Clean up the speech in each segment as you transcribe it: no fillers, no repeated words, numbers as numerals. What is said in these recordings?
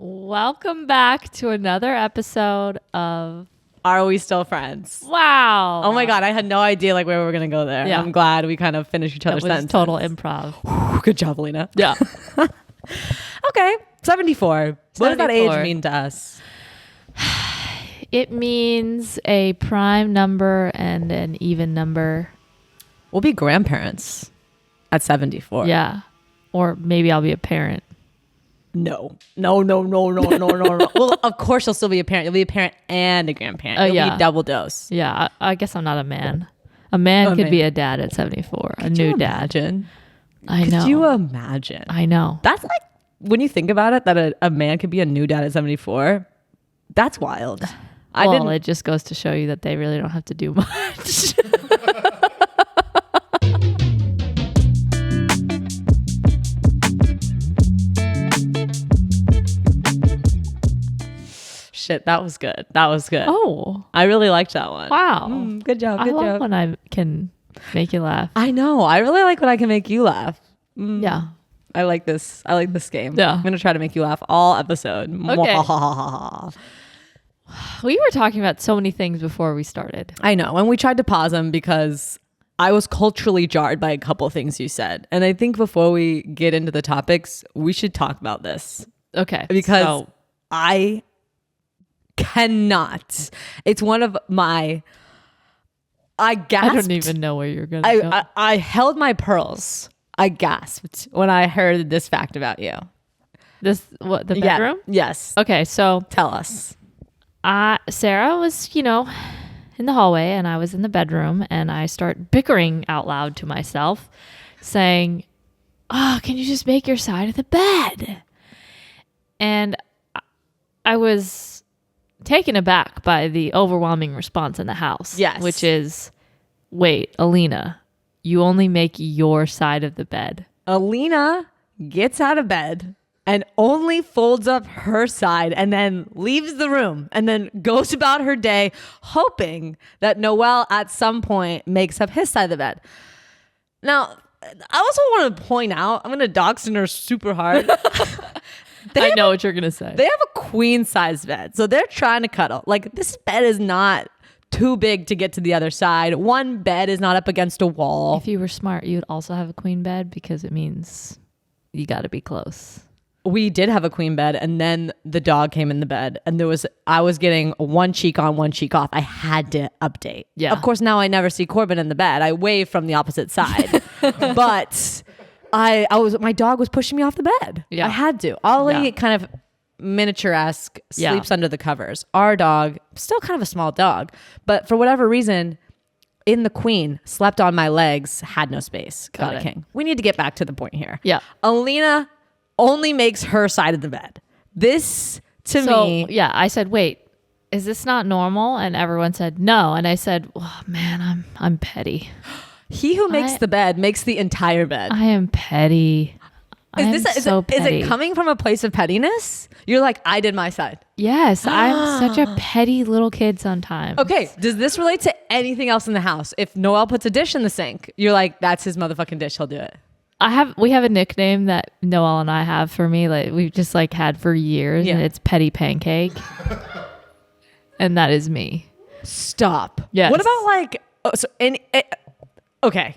Welcome back to another episode of Are We Still Friends? Wow. Oh my God, I had no idea where we were going to go there. Yeah. I'm glad we kind of finished each other's That was sentences. total improv. Good job, Aleena. Yeah. Okay, 74. What does that 74. age mean to us? It means a prime number and an even number. We'll be grandparents at 74. Yeah. Or maybe I'll be a parent. No. Well, of course you'll still be a parent. You'll be a parent and a grandparent. You'll be double dose. Yeah. I guess I'm not a man. A man could be a dad at 74. Could a new you dad. Imagine? I know. Could you imagine? I know. That's like, when you think about it, that a man could be a new dad at 74, that's wild. It just goes to show you that they really don't have to do much. Shit, that was good. Oh. I really liked that one. Wow. Good job. I love when I can make you laugh. I know. I really like when I can make you laugh. Yeah. I like this game. Yeah. I'm going to try to make you laugh all episode. Okay. We were talking about so many things before we started. I know. And we tried to pause them because I was culturally jarred by a couple of things you said. And I think before we get into the topics, we should talk about this. Okay. Because I cannot. It's one of my... I gasped. I don't even know where you're going to go. I held my pearls. I gasped when I heard this fact about you. The bedroom? Yeah. Yes. Okay, so Tell us. Sarah was, in the hallway and I was in the bedroom and I start bickering out loud to myself saying, can you just make your side of the bed? And I was taken aback by the overwhelming response in the house. Yes. Which is, wait, Aleena, you only make your side of the bed. Aleena gets out of bed and only folds up her side and then leaves the room and then goes about her day hoping that Noel at some point makes up his side of the bed. Now, I also want to point out, I'm going to dachshund her super hard. I know what you're going to say. They have a queen size bed. So they're trying to cuddle. Like, this bed is not too big to get to the other side. One bed is not up against a wall. If you were smart, you'd also have a queen bed because it means you got to be close. We did have a queen bed, and then the dog came in the bed, and I was getting one cheek on, one cheek off. I had to update. Yeah. Of course, now I never see Corbin in the bed. I wave from the opposite side, but my dog was pushing me off the bed. Yeah. I had to. Ollie kind of miniature-esque sleeps under the covers. Our dog, still kind of a small dog, but for whatever reason, in the queen, slept on my legs, had no space. Got it. King. We need to get back to the point here. Yeah. Aleena only makes her side of the bed. This, to me... Yeah, I said, wait, is this not normal? And everyone said, no. And I said, oh, man, I'm petty. He who makes the bed makes the entire bed. I am petty. Is it coming from a place of pettiness? You're like, I did my side. Yes, I'm such a petty little kid sometimes. Okay, does this relate to anything else in the house? If Noel puts a dish in the sink, you're like, that's his motherfucking dish, he'll do it. We have a nickname that Noel and I have for me, like we've just like had for years, and it's Petty Pancake. And that is me. Stop. Yes. What about okay.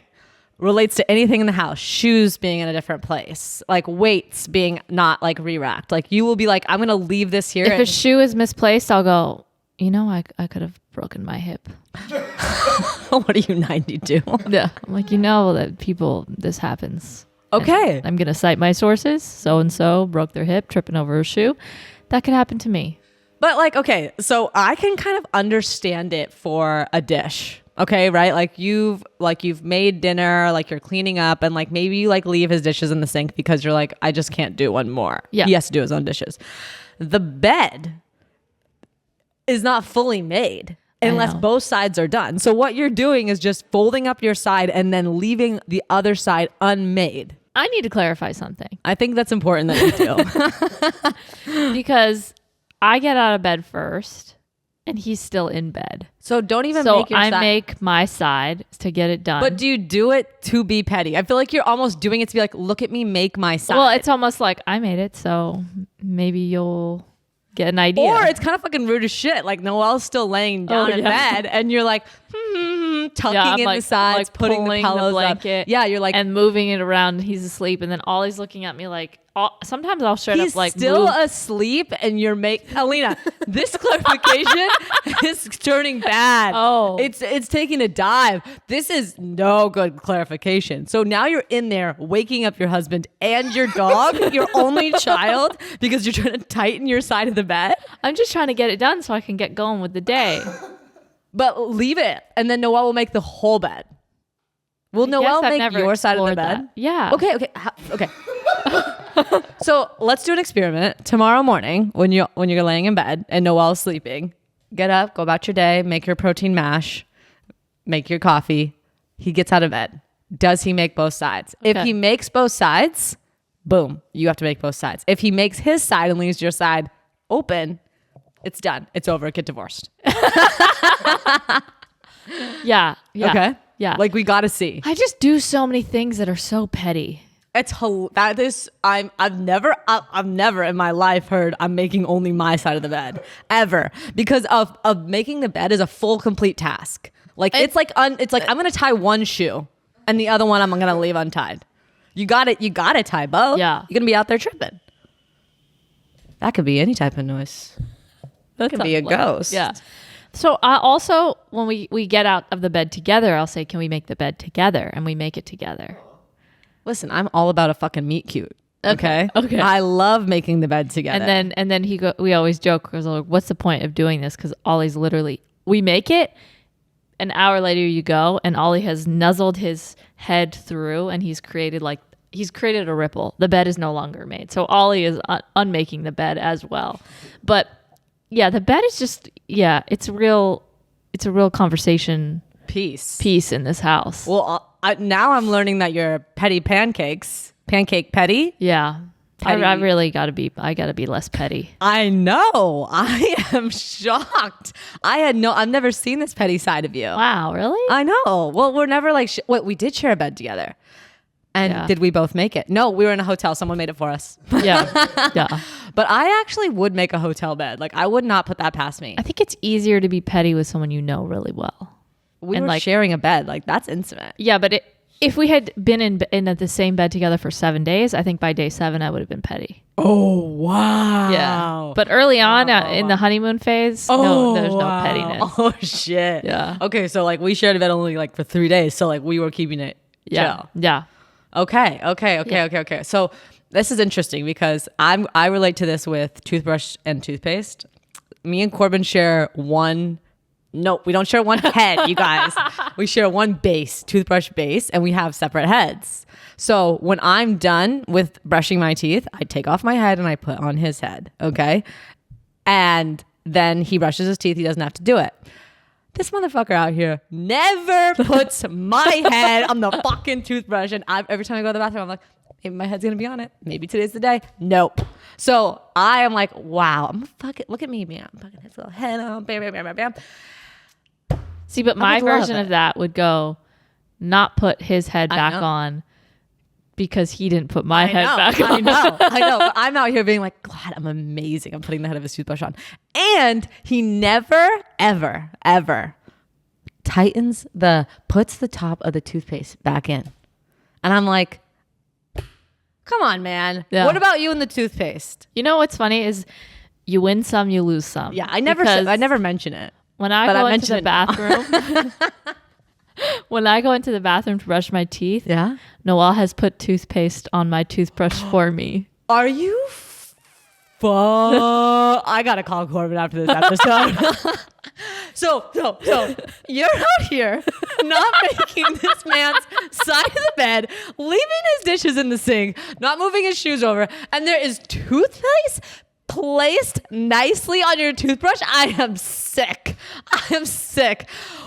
Relates to anything in the house. Shoes being in a different place. Like weights being not like re-racked. Like you will be like, I'm going to leave this here. If a shoe is misplaced, I'll go, I could have broken my hip. What are you, 92? Yeah. I'm like, that this happens. Okay. And I'm going to cite my sources. So-and-so broke their hip, tripping over a shoe. That could happen to me. But like, okay, so I can kind of understand it for a dish. Okay, right? Like you've made dinner, like you're cleaning up, and like maybe you like leave his dishes in the sink because you're like, I just can't do one more. Yeah. He has to do his own dishes. The bed is not fully made unless both sides are done. So what you're doing is just folding up your side and then leaving the other side unmade. I need to clarify something. I think that's important that you do. Because I get out of bed first and he's still in bed. So don't even So make your I side. make my side to get it done. But do you do it to be petty? I feel like you're almost doing it to be like, look at me, make my side. well, it's almost like I made it, so maybe you'll get an idea. Or it's kind of fucking rude as shit. Like Noelle's still laying down in bed and you're like, tucking I'm in like, the sides, like putting the pulling pillows blanket. up. Yeah, you're like, and moving it around. And he's asleep, and then Ollie's looking at me like. Sometimes I'll straight he's up like still move. asleep and you're Aleena, this clarification is turning bad. Oh. It's taking a dive. This is no good clarification. So now you're in there waking up your husband and your dog, your only child, because you're trying to tighten your side of the bed. I'm just trying to get it done so I can get going with the day. But leave it, and then Noelle will make the whole bed. Will Noelle I've make never your side of the explored bed? that. Yeah. Okay. So let's do an experiment tomorrow morning when you're laying in bed and Noelle's sleeping. Get up, go about your day, make your protein mash, make your coffee. He gets out of bed. Does he make both sides? Okay. If he makes both sides, boom, you have to make both sides. If he makes his side and leaves your side open, it's done. It's over. Get divorced. Yeah. Okay. Yeah. Like we got to see. I just do so many things that are so petty. I've never in my life heard I'm making only my side of the bed ever, because of making the bed is a full complete task. Like it's like I'm gonna tie one shoe and the other one I'm gonna leave untied. You gotta tie both. Yeah. You're gonna be out there tripping. That could be any type of noise. That could be a ghost. Yeah. So I also, when we get out of the bed together, I'll say, can we make the bed together? And we make it together. Listen, I'm all about a fucking meet cute. Okay. I love making the bed together. And then we always joke because like, what's the point of doing this? Because Ollie's literally, we make it. An hour later you go and Ollie has nuzzled his head through and he's created a ripple. The bed is no longer made. So Ollie is unmaking the bed as well. But yeah, the bed is just, it's a real conversation piece in this house. Well, now I'm learning that you're petty pancake petty. Yeah. Petty. I really gotta be less petty. I know. I am shocked. I've never seen this petty side of you. Wow, really? I know. Well, we're never like, we did share a bed together. And did we both make it? No, we were in a hotel. Someone made it for us. Yeah. Yeah. But I actually would make a hotel bed. Like I would not put that past me. I think it's easier to be petty with someone you know really well. We and were sharing a bed. Like that's intimate. Yeah, but if we had been in the same bed together for 7 days, I think by day 7 I would have been petty. Oh, wow. Yeah. But early on in the honeymoon phase, no, there's no pettiness. Oh, shit. Yeah. Okay, so like we shared a bed only like for 3 days. So like we were keeping it chill. Yeah. Okay. So this is interesting because I relate to this with toothbrush and toothpaste. Me and Corbin share one. No, we don't share one head, you guys. We share one base, toothbrush base, and we have separate heads. So when I'm done with brushing my teeth, I take off my head and I put on his head. Okay. And then he brushes his teeth. He doesn't have to do it. This motherfucker out here never puts my head on the fucking toothbrush. And every time I go to the bathroom, I'm like, maybe my head's going to be on it. Maybe today's the day. Nope. So I am like, wow, I'm fucking, look at me, man. I'm fucking his little head on. Bam, bam, bam, bam, bam. See, but my version of that would go not put his head back on because he didn't put my head back on. I know. But I'm out here being like, God, I'm amazing. I'm putting the head of his toothbrush on. And he never, ever, ever puts the top of the toothpaste back in. And I'm like, come on, man. Yeah. What about you and the toothpaste? You know what's funny is you win some, you lose some. Yeah, I never mention it. When I go into the bathroom, when I go into the bathroom to brush my teeth, Noelle has put toothpaste on my toothbrush for me. Are you I gotta call Corbin after this episode. So you're out here not making this man's side of the bed, leaving his dishes in the sink, not moving his shoes over, and there is toothpaste placed nicely on your toothbrush. I am sick.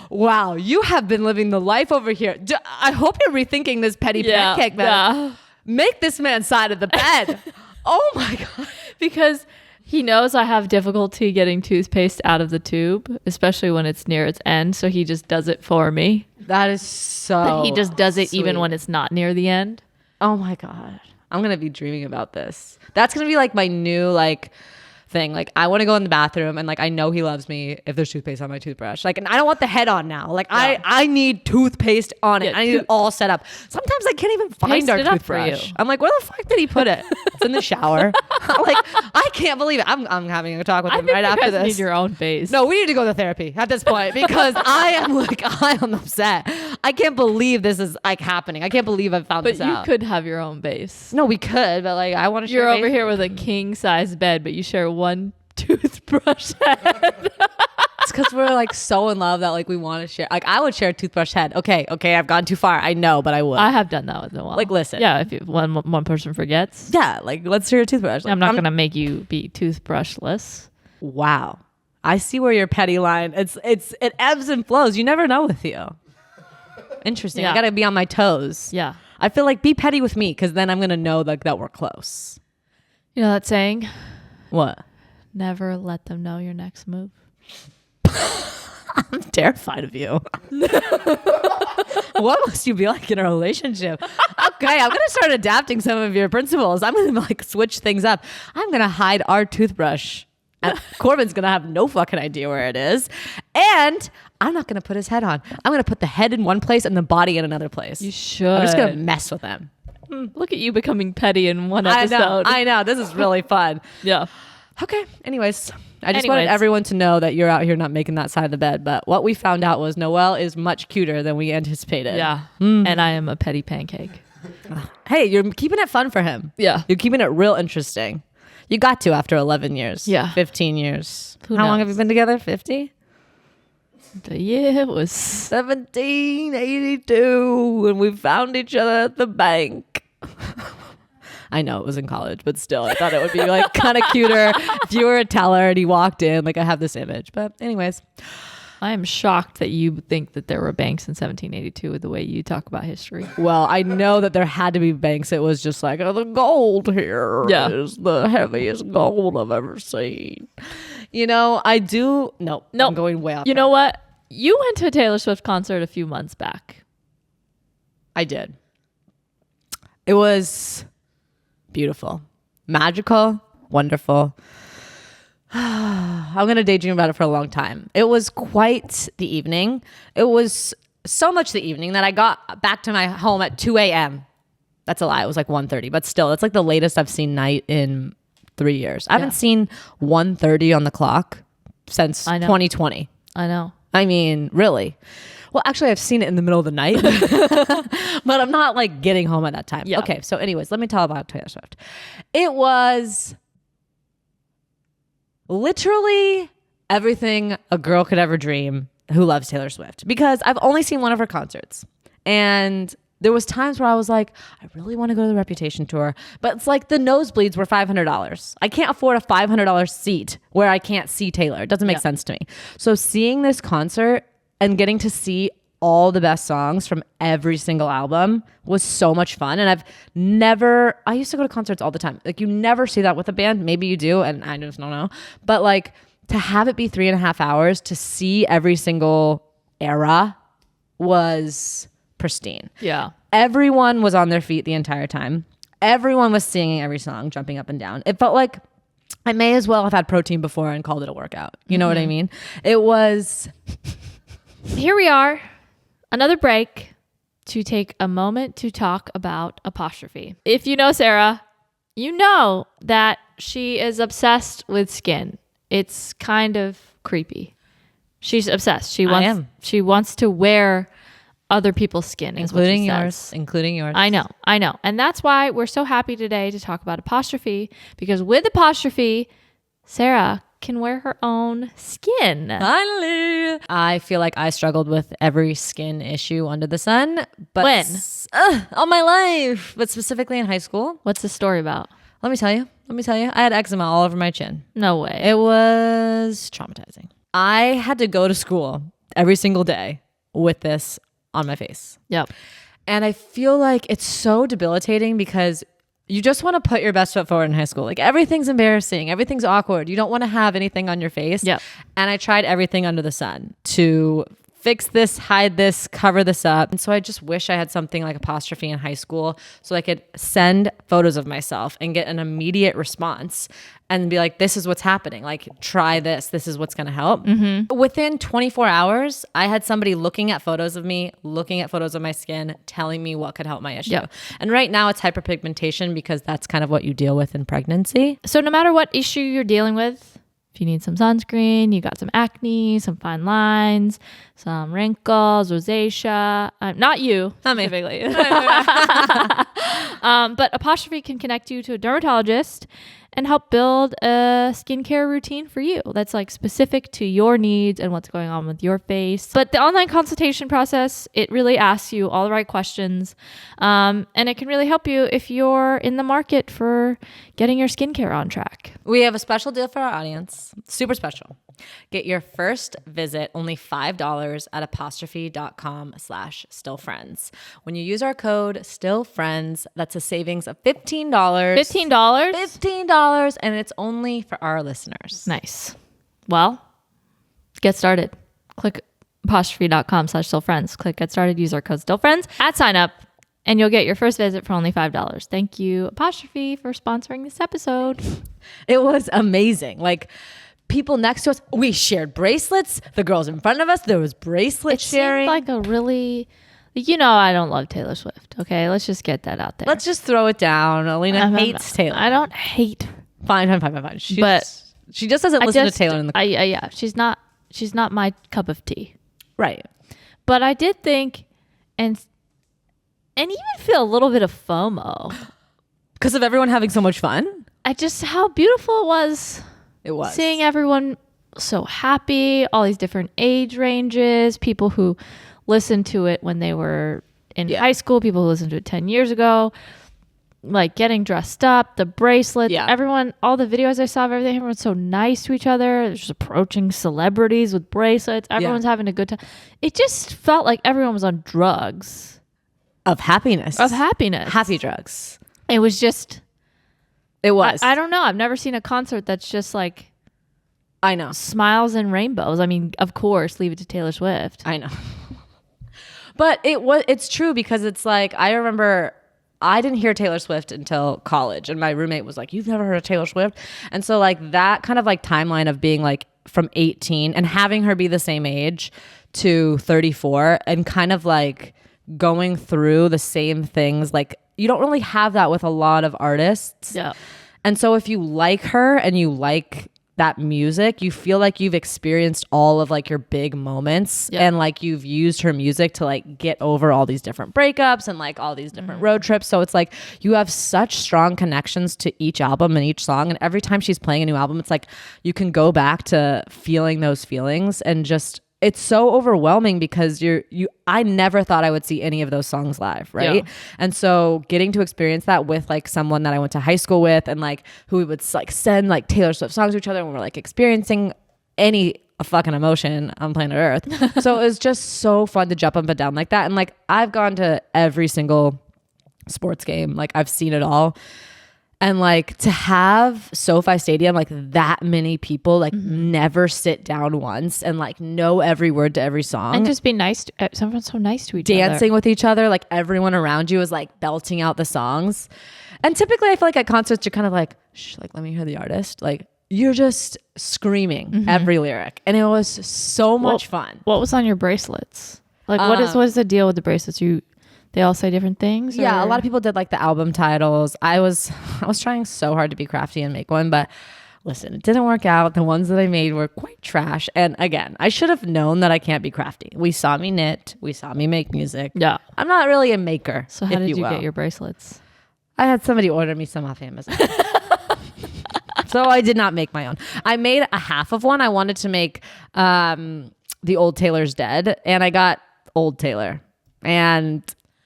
Wow, you have been living the life over here. I hope you're rethinking this petty pancake, man. Yeah. Make this man's side of the bed. Oh my God. Because He knows I have difficulty getting toothpaste out of the tube, especially when it's near its end. So he just does it for me. That is so But he just does it sweet. even when it's not near the end. Oh my God. I'm going to be dreaming about this. That's going to be like my new like thing. Like I want to go in the bathroom and like I know he loves me if there's toothpaste on my toothbrush. Like, and I don't want the head on now. Like I need toothpaste on it. Yeah, I need it all set up. Sometimes I can't even find Paste our it up for toothbrush. you. I'm like, where the fuck did he put it? It's in the shower. Like I can't believe it. I'm having a talk with I him think right you after guys this. need your own base. No, we need to go to therapy at this point because I am upset. I can't believe this is like happening. I can't believe I found but this you out. could have your own base. No, we could, but like I want to share. You're over base. here with a king size bed, but you share one toothbrush head. It's because we're like so in love that like we want to share. Like I would share a toothbrush head. Okay, I've gone too far. I know, but I would. I have done that with a while. Like, listen. Yeah, if one person forgets, Yeah, like let's share a toothbrush. Like, I'm not gonna make you be toothbrushless. Wow, I see where your petty line. It ebbs and flows. You never know with you. Interesting. Yeah. I gotta be on my toes. Yeah. I feel like be petty with me because then I'm gonna know like that we're close. You know that saying? What? Never let them know your next move. I'm terrified of you. What must you be like in a relationship? Okay, I'm gonna start adapting some of your principles. I'm gonna like switch things up. I'm gonna hide our toothbrush. And Corbin's gonna have no fucking idea where it is. And I'm not gonna put his head on. I'm gonna put the head in one place and the body in another place. You should. I'm just gonna mess with them. Look at you becoming petty in one episode. I know. This is really fun. Yeah. Okay. Anyways, I just wanted everyone to know that you're out here not making that side of the bed. But what we found out was Noelle is much cuter than we anticipated. Yeah. And I am a petty pancake. Hey, you're keeping it fun for him. Yeah. You're keeping it real interesting. You got to after 11 years. Yeah. 15 years. Who How long knows? have you been together? 50? The year was 1782 when we found each other at the bank. I know it was in college, but still, I thought it would be like kind of cuter if you were a teller and he walked in. Like I have this image, but anyways, I am shocked that you think that there were banks in 1782 with the way you talk about history. well, I know that there had to be banks. It was just like, oh, the gold here is the heaviest gold I've ever seen. You know, I do. No, I'm going way off. You know what? You went to a Taylor Swift concert a few months back. I did. It was beautiful, magical, wonderful. I'm going to daydream about it for a long time. It was quite the evening. It was so much the evening that I got back to my home at 2 a.m. That's a lie. It was like 1:30, but still, it's like the latest I've seen night in 3 years. I haven't seen 1:30 on the clock since 2020. I know. I mean, really. Well, actually, I've seen it in the middle of the night, but I'm not like getting home at that time. Yeah. Okay, so anyways, let me tell about Taylor Swift. It was literally everything a girl could ever dream who loves Taylor Swift, because I've only seen one of her concerts, and there was times where I was like, I really want to go to the Reputation tour, but it's like the nosebleeds were $500. I can't afford a $500 seat where I can't see Taylor. It doesn't make sense to me. So seeing this concert and getting to see all the best songs from every single album was so much fun. And I used to go to concerts all the time. Like you never see that with a band. Maybe you do, and I just don't know. But like to have it be 3.5 hours to see every single era was pristine. Yeah. Everyone was on their feet the entire time. Everyone was singing every song, jumping up and down. It felt like I may as well have had protein before and called it a workout. You know what I mean? It was... Here we are, another break to take a moment to talk about Apostrophe. If you know Sarah, you know that she is obsessed with skin. It's kind of creepy. She's obsessed. She wants to wear other people's skin, including yours. I know. And that's why we're so happy today to talk about Apostrophe, because with Apostrophe, Sarah can wear her own skin. Finally. I feel like I struggled with every skin issue under the sun. But when? All my life. But specifically in high school. What's the story about? Let me tell you. I had eczema all over my chin. No way. It was traumatizing. I had to go to school every single day with this on my face. Yep. And I feel like it's so debilitating because you just want to put your best foot forward in high school. Like everything's embarrassing. Everything's awkward. You don't want to have anything on your face. Yeah. And I tried everything under the sun to fix this, hide this, cover this up. And so I just wish I had something like Apostrophe in high school so I could send photos of myself and get an immediate response and be like, this is what's happening. Like, try this. This is what's going to help. Within 24 hours, I had somebody looking at photos of me, looking at photos of my skin, telling me what could help my issue. Yeah. And right now it's hyperpigmentation because that's kind of what you deal with in pregnancy. So no matter what issue you're dealing with, if you need some sunscreen, you got some acne, some fine lines, some wrinkles, rosacea. Not you, Not me. specifically. But Apostrophe can connect you to a dermatologist and help build a skincare routine for you that's like specific to your needs and what's going on with your face. But the online consultation process, it really asks you all the right questions. And it can really help you if you're in the market for getting your skincare on track. We have a special deal for our audience. Super special. Get your first visit only $5 at apostrophe.com/stillfriends. When you use our code stillfriends, that's a savings of $15. $15? $15, and it's only for our listeners. Nice. Well, get started. Click apostrophe.com/stillfriends. Click get started. Use our code stillfriends at sign up, and you'll get your first visit for only $5. Thank you, Apostrophe, for sponsoring this episode. It was amazing. Like, people next to us, we shared bracelets. The girls in front of us, there was bracelet sharing. Seemed like a really, I don't love Taylor Swift. Okay, let's just get that out there. Let's just throw it down. Aleena hates Taylor. I don't hate, Fine. She just doesn't listen to Taylor in the yeah, she's not my cup of tea. right. But I did think, and even feel a little bit of FOMO. Because of everyone having so much fun. How beautiful it was. It was. Seeing everyone so happy, all these different age ranges, people who listened to it when they were in high school, people who listened to it 10 years ago, like getting dressed up, the bracelets, everyone, all the videos I saw of everything, everyone's so nice to each other, just approaching celebrities with bracelets, everyone's having a good time. It just felt like everyone was on drugs. Of happiness. Happy drugs. It was just... It was. I don't know. I've never seen a concert that's just like... I know. Smiles and rainbows. I mean, of course, leave it to Taylor Swift. I know. But it's true because it's like, I remember I didn't hear Taylor Swift until college. And my roommate was like, you've never heard of Taylor Swift? And so like that kind of like timeline of being like from 18 and having her be the same age to 34 and kind of like going through the same things, like you don't really have that with a lot of artists. Yeah. And so if you like her and you like that music, you feel like you've experienced all of like your big moments and like you've used her music to like get over all these different breakups and like all these different road trips. So it's like you have such strong connections to each album and each song. And every time she's playing a new album, it's like you can go back to feeling those feelings and just... It's so overwhelming because I never thought I would see any of those songs live, right? Yeah. And so getting to experience that with like someone that I went to high school with and like who would like send like Taylor Swift songs to each other and we're like experiencing any fucking emotion on planet Earth. So it was just so fun to jump up and down like that. And like I've gone to every single sports game, like I've seen it all. And like to have SoFi Stadium, like that many people, like never sit down once and like know every word to every song. And just be nice. Everyone's so nice to each other. Dancing with each other. Like everyone around you is like belting out the songs. And typically I feel like at concerts, you're kind of like, shh, like let me hear the artist. Like you're just screaming every lyric. And it was so much fun. What was on your bracelets? Like what is the deal with the bracelets? They all say different things? Yeah, or? a lot of people did like the album titles. I was trying so hard to be crafty and make one, but listen, it didn't work out. The ones that I made were quite trash. And again, I should have known that I can't be crafty. We saw me knit. We saw me make music. Yeah. I'm not really a maker. So how did you get your bracelets? I had somebody order me some off Amazon. So I did not make my own. I made a half of one. I wanted to make the Old Taylor's Dead, and I got Old Taylor. And...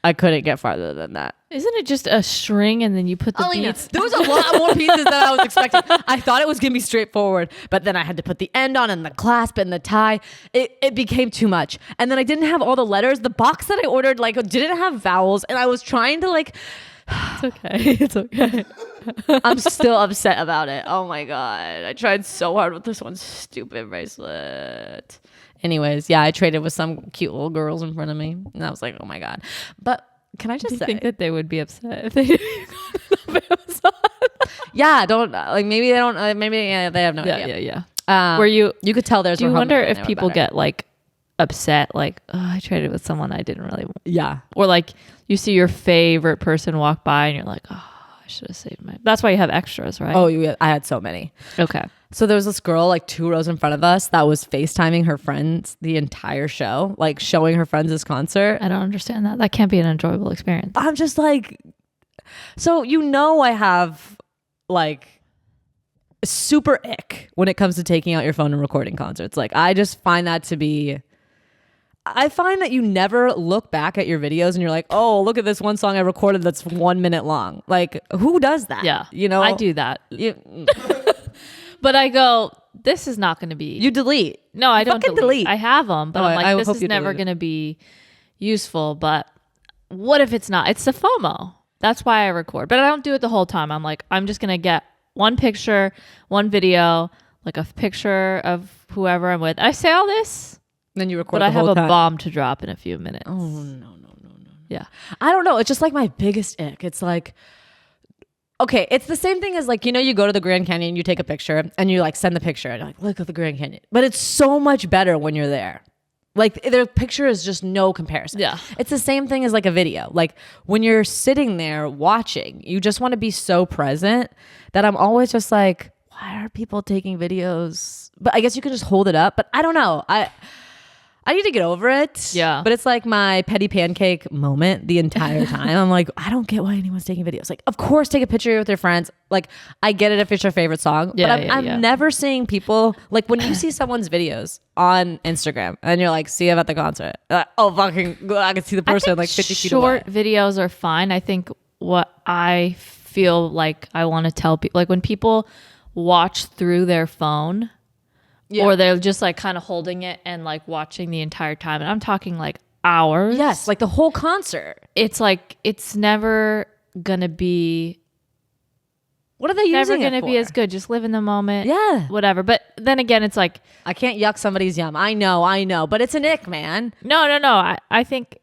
I couldn't get farther than that. Isn't it just a string and then you put the beads? There was a lot more pieces than I was expecting. I thought it was going to be straightforward, but then I had to put the end on and the clasp and the tie. It became too much. And then I didn't have all the letters. The box that I ordered like didn't have vowels, and I was trying to like It's okay. It's okay. I'm still upset about it. Oh my God. I tried so hard with this one stupid bracelet. Anyways, yeah, I traded with some cute little girls in front of me. And I was like, oh my God. But can I Do just you say, think that they would be upset if they didn't got it off Amazon? yeah, don't like maybe they don't, maybe they have no Yeah, idea. yeah, yeah. Where you could tell there's Do you more wonder humble if than they were people better. get like upset, like, oh, I traded with someone I didn't really want, Yeah. or like you see your favorite person walk by and you're like, oh, I should have saved my. That's why you have extras, right? Oh, I had so many. Okay. So there was this girl like 2 rows in front of us that was FaceTiming her friends the entire show, like showing her friends this concert. I don't understand that. That can't be an enjoyable experience. I'm just like, so I have like super ick when it comes to taking out your phone and recording concerts. Like I just find that to be, I find that you never look back at your videos and you're like, oh, look at this one song I recorded that's 1 minute long. Like who does that? Yeah. You know, I do that. You, But I go, this is not going to be. you delete. No, I don't fucking delete. delete. I have them, but Oh, I'm like, I this hope is you never delete it. going to be useful. But what if it's not? It's the FOMO. That's why I record. But I don't do it the whole time. I'm like, I'm just going to get one picture, one video, like a picture of whoever I'm with. I say all this, Then you record but the I have whole a time. bomb to drop in a few minutes. Oh, no. Yeah. I don't know. It's just like my biggest ick. It's like, okay, it's the same thing as like, you go to the Grand Canyon, you take a picture and you like send the picture and you're like, look at the Grand Canyon. But it's so much better when you're there. Like their picture is just no comparison. Yeah. It's the same thing as like a video. Like when you're sitting there watching, you just want to be so present that I'm always just like, why are people taking videos? But I guess you can just hold it up. But I don't know. I need to get over it. Yeah. But it's like my petty pancake moment the entire time. I'm like, I don't get why anyone's taking videos. Like, of course, take a picture with your friends. Like, I get it if it's your favorite song. Yeah, but yeah, I'm yeah. never seeing people, like when you see someone's videos on Instagram and you're like, see him at the concert. Oh, fucking, I can see the person I think like 50 feet away. short videos are fine. I think what I feel like I want to tell people, like when people watch through their phone, Yeah. or they're just like kind of holding it and like watching the entire time. And I'm talking like hours. Yes, like the whole concert. It's like, it's never going to be, What are they never using going it to for? be as good. Just live in the moment. Yeah. Whatever. But then again, it's like, I can't yuck somebody's yum. I know. But it's an ick, man. no. I think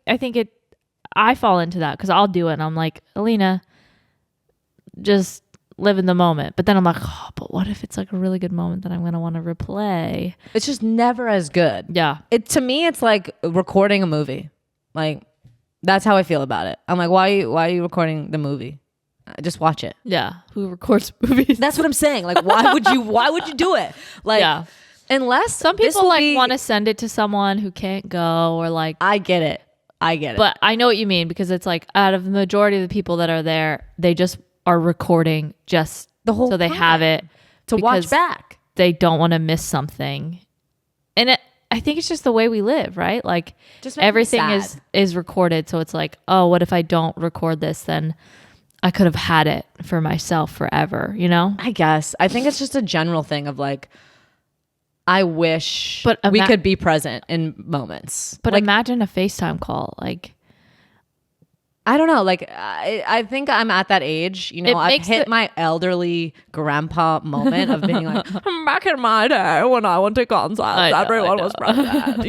I fall into that because I'll do it. And I'm like, Aleena, just live in the moment. But then I'm like, oh, but what if it's like a really good moment that I'm going to want to replay? It's just never as good. Yeah. To me, it's like recording a movie. Like that's how I feel about it. I'm like, why are you recording the movie? Just watch it. Yeah. Who records movies? That's what I'm saying. Like, why would you do it? Like, Yeah. unless Some this people will like be- want to send it to someone who can't go, or like, I get it. but I know what you mean, because it's like out of the majority of the people that are there, they just are recording just The whole so they time. have it to watch because back. They don't want to miss something. And I think it's just the way we live, right? Like Just makes me everything sad. is recorded. So it's like, oh, what if I don't record this? Then I could have had it for myself forever, you know? I guess. I think it's just a general thing of like, I wish But we could be present in moments. But like, imagine a FaceTime call. Like, I don't know. Like, I think I'm at that age. It I've makes hit the- my elderly grandpa moment of being like, back in my day when I went to concerts, I know, everyone I was know. present,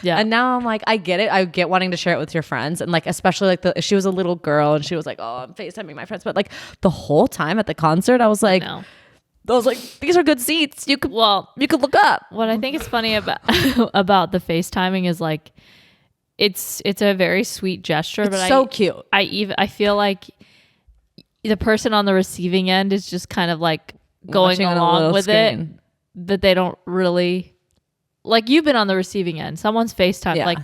Yeah. And now I'm like, I get it. I get wanting to share it with your friends. And like, especially like she was a little girl and she was like, oh, I'm FaceTiming my friends. But like the whole time at the concert, I was like, no. these are good seats. You could Well, look up. what I think is funny about about the FaceTiming is like it's a very sweet gesture, It's but so cute. I feel like the person on the receiving end is just kind of like going Watching on a along little with screen. it, that they don't really like. You've been on the receiving end. Someone's FaceTime, Yeah. like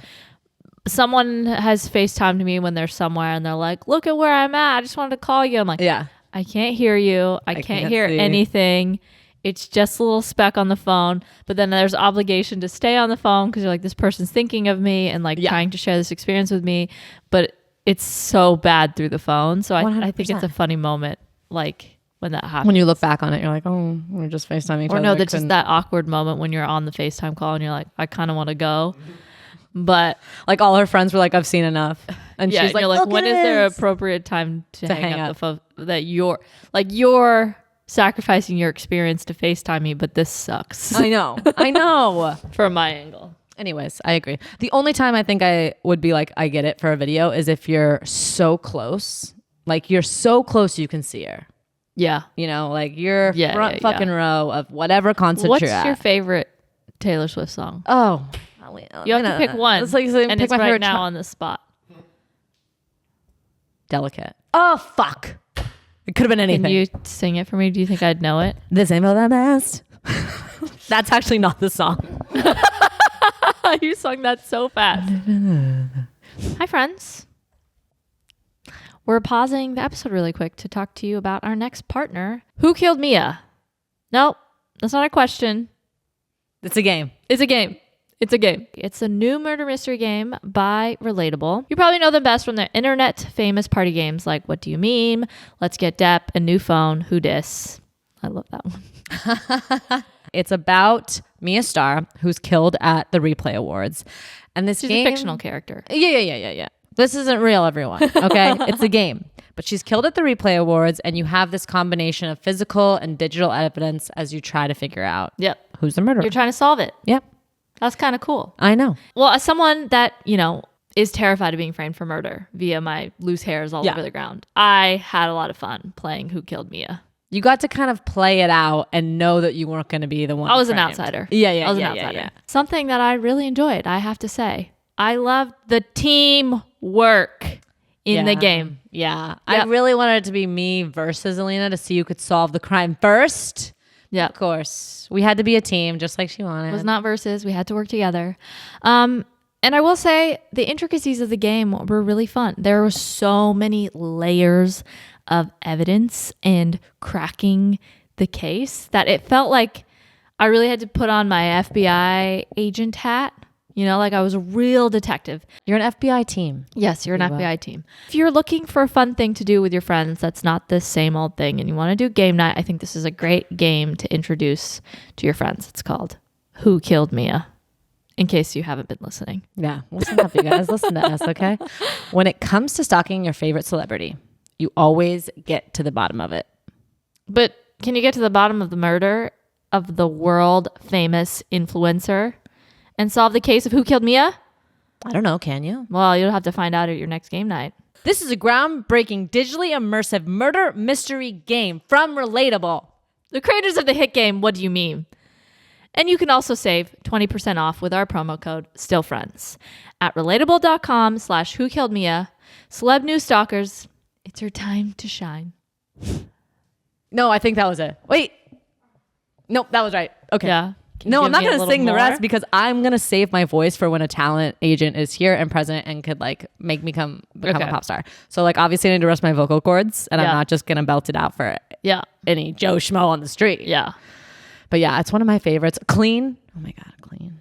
someone has FaceTimed me when they're somewhere and they're like, look at where I'm at. I just wanted to call you. I'm like, Yeah. I can't hear you. I can't can't hear see. anything. It's just a little speck on the phone. But then there's obligation to stay on the phone because you're like, this person's thinking of me and like Yeah. trying to share this experience with me. But it's so bad through the phone. So I think it's a 100%. funny moment, like when that happens. When you look back on it, you're like, oh, we're just FaceTiming each Or other. no, I that's just couldn't- that awkward moment when you're on the FaceTime call and you're like, I kind of want to go. But Like all her friends were like, I've seen enough. And yeah, she's like, you're like, look when at is there this. appropriate time to hang hang up the phone? That you're sacrificing your experience to FaceTime me, but this sucks I know. from my angle. Anyways, I agree. The only time I think I would be like, I get it for a video is if you're so close. Like you're so close you can see her. Yeah. You know, like you're front yeah. fucking row of whatever concert What's you're at. your favorite Taylor Swift song? Oh. You have to pick one. It's like and pick it's my right favorite now on the spot. Delicate. Oh, fuck. It could have been anything. Can you sing it for me? Do you think I'd know it? This ain't for the best. That's actually not the song. You sung that so fast. Hi, friends. We're pausing the episode really quick to talk to you about our next partner. Who killed Mia? Nope, that's not a question. It's a game. It's a game. It's a game. It's a new murder mystery game by Relatable. You probably know them best from their internet famous party games like What Do You Meme, Let's Get Depp, and New Phone, Who Dis. I love that one. It's about Mia Starr, who's killed at the Replay Awards. And this She's game, a fictional character. Yeah. This isn't real, everyone. Okay? It's a game. But she's killed at the Replay Awards, and you have this combination of physical and digital evidence as you try to figure out Yep. who's the murderer. You're trying to solve it. Yep. That's kind of cool. I know. Well, as someone that, is terrified of being framed for murder via my loose hairs all over the ground, I had a lot of fun playing Who Killed Mia. You got to kind of play it out and know that you weren't going to be the one. I was an framed. outsider. Yeah. I was an outsider. Something that I really enjoyed, I have to say. I loved the teamwork in the game. Yeah. Yep. I really wanted it to be me versus Aleena to see who could solve the crime first. Yeah. Of course. We had to be a team just like she wanted. It was not versus. We had to work together. And I will say the intricacies of the game were really fun. There were so many layers of evidence and cracking the case that it felt like I really had to put on my FBI agent hat. Like I was a real detective. You're an FBI team. Yes, you're an FBI team. If you're looking for a fun thing to do with your friends that's not the same old thing and you want to do game night, I think this is a great game to introduce to your friends. It's called Who Killed Mia, in case you haven't been listening. Yeah. Listen up, you guys. Listen to us, okay? When it comes to stalking your favorite celebrity, you always get to the bottom of it. But can you get to the bottom of the murder of the world famous influencer and solve the case of who killed Mia? I don't know. Can you? Well, you'll have to find out at your next game night. This is a groundbreaking, digitally immersive murder mystery game from Relatable. The creators of the hit game, What Do You Meme? And you can also save 20% off with our promo code STILLFRIENDS at relatable.com/whokilledmia. Celeb news stalkers, it's your time to shine. No, I think that was it. Wait. Nope, that was right. Okay. Yeah. No, I'm not going to sing the rest because I'm going to save my voice for when a talent agent is here and present and could make me become a pop star. So obviously I need to rest my vocal cords and I'm not just going to belt it out for any Joe Schmo on the street. Yeah. But yeah, it's one of my favorites. Clean. Oh my God, Clean.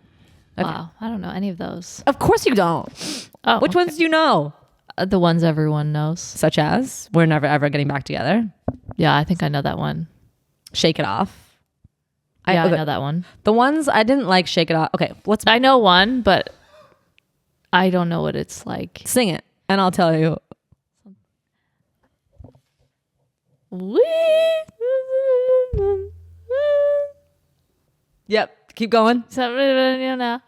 Okay. Wow. I don't know any of those. Of course you don't. Oh, Which ones do you know? The ones everyone knows. Such as We're Never Ever Getting Back Together. Yeah, I think I know that one. Shake It Off. Yeah, I know that one. The ones I didn't like Shake It Off. Okay, I know one, but I don't know what it's like. Sing it and I'll tell you. Yep, keep going. Oh,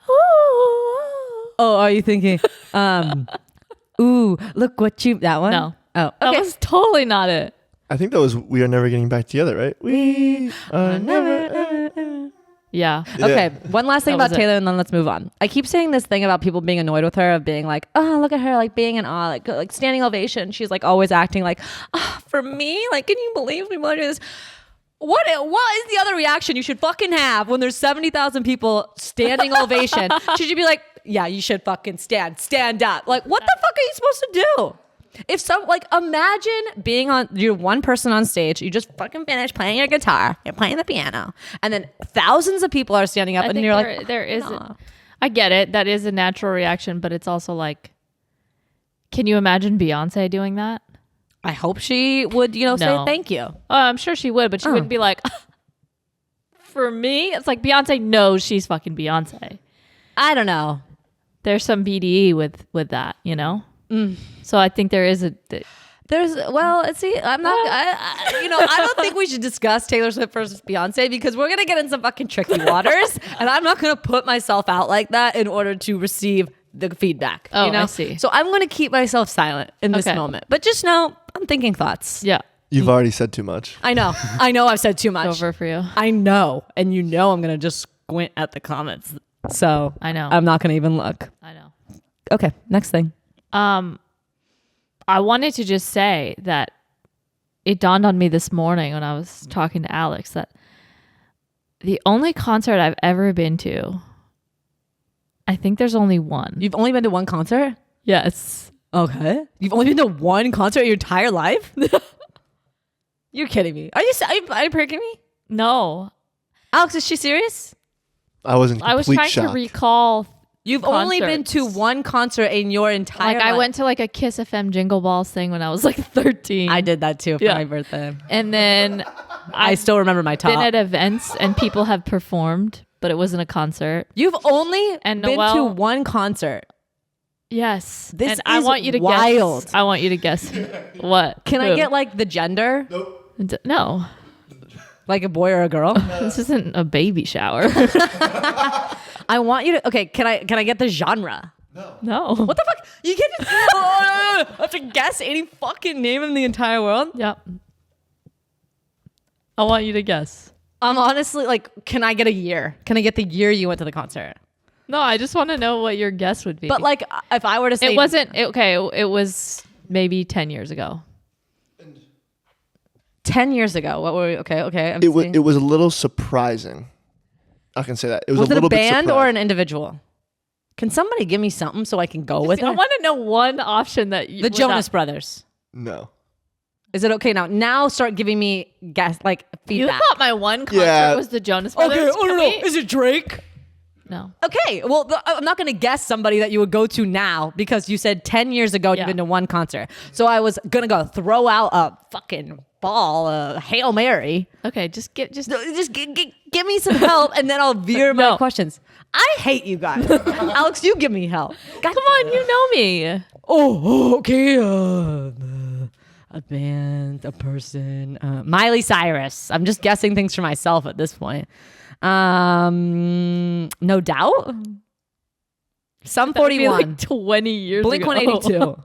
are you thinking ooh, look what you that one? No. Oh, okay. That was totally not it. I think that was We Are Never Getting Back Together, right? We are never. Yeah. Okay, one last thing That about was Taylor and then let's move on. I keep saying this thing about people being annoyed with her of being like, oh, look at her, being in awe, like standing ovation. She's always acting like, for me? Can you believe we want to do this? What is the other reaction you should fucking have when there's 70,000 people standing ovation? Should you be like, yeah, you should fucking stand up. What the fuck are you supposed to do? If imagine being you're one person on stage, you just fucking finish playing your guitar, you're playing the piano, and then thousands of people are standing up, and you're like, there is. I get it. That is a natural reaction, but it's also can you imagine Beyonce doing that? I hope she would, say thank you. Oh, I'm sure she would, but she wouldn't be like, for me, it's like Beyonce knows she's fucking Beyonce. I don't know. there's some BDE with that, you know? So I think there is I'm not, I don't think we should discuss Taylor Swift versus Beyonce because we're going to get in some fucking tricky waters and I'm not going to put myself out like that in order to receive the feedback. Oh, you know? I see. So I'm going to keep myself silent in this moment, but just know I'm thinking thoughts. Yeah. You've already said too much. I know I've said too much. Over for you. I know. And you know, I'm going to just squint at the comments. So I know. I'm not going to even look. I know. Okay. Next thing. I wanted to just say that it dawned on me this morning when I was talking to Alex that the only concert I've ever been to, I think there's only one. You've only been to one concert? Yes. Okay. You've only been to one concert your entire life? You're kidding me. Are you pranking me? No. Alex, is she serious? I was in complete I was trying shock. to recall. You've only been to one concert in your entire life. I went to like a Kiss FM Jingle Balls thing when I was like 13. I did that too for my birthday. And then I still remember my top. been at events and people have performed, but it wasn't a concert. You've only And been Noelle- to one concert. Yes. This and I is want you to wild. guess. I want you to guess what. Can I Who? get like the gender? No. Like a boy or a girl? This isn't a baby shower. I want you to. Okay, can I get the genre? No. What the fuck? You can't just I have to guess any fucking name in the entire world. Yep. I want you to guess. I'm honestly like, can I get a year? Can I get the year you went to the concert? No, I just want to know what your guess would be. But like, if I were to say it wasn't okay. It was maybe 10 years ago. 10 years ago, what were we? Okay. It was a little surprising. I can say that. It was a it little a band bit or surprising. an individual? Can somebody give me something so I can go with I it? want to know one option that you The Jonas Brothers. No. Is it okay now? Now start giving me guess like You feedback. thought my one concert Yeah. was the Jonas Brothers? Can we- Is it Drake? No. Okay, well, I'm not going to guess somebody that you would go to now because you said 10 years ago Yeah. you've been to one concert. So I was going to go throw out a fucking ball, a Hail Mary. Okay, just Give me some help and then I'll veer my No. questions. I hate you guys. Alex, you give me help. come on, you know me. Oh, okay. A band, a person. Miley Cyrus. I'm just guessing things for myself at this point. No Doubt. Sum That would be 41. like 20 years Blink ago. 182.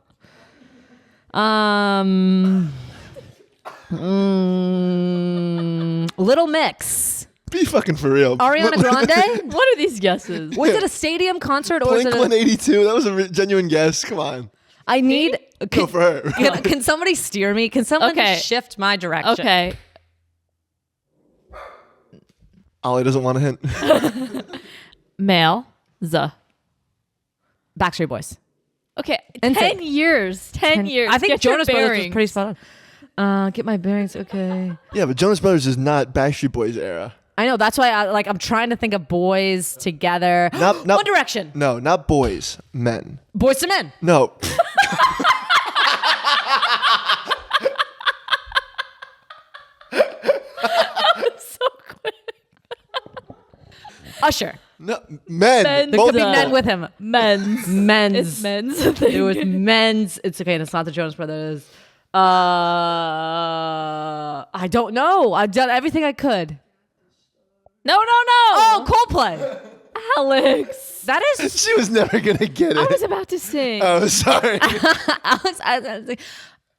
Little Mix. Be fucking for real. Ariana Grande. What are these guesses? Was it a stadium concert or was Blink it? 182. That was a genuine guess. Come on. I need. Go for her. Can somebody steer me? Can someone Okay. shift my direction? Okay. Ollie doesn't want a hint. Male. The. Backstreet Boys. Okay. NSYNC. 10 years. 10 years. I think Get your Jonas Brothers was bearings. pretty spot on. Get my bearings. Okay. Yeah, but Jonas Brothers is not Backstreet Boys era. I know. That's why I'm trying to think of boys together. Not One Direction. No, not boys. Men. Boys to Men. No. So quick. Usher. No. Men. Men. There could be Duh. men with him. Men's. Men's. It's men's. It was men's. It's okay. And it's not the Jonas Brothers. I don't know. I've done everything I could. No. Oh, Coldplay. Alex. That is. She was never going to get I it. was about to sing. Oh, sorry. Alex,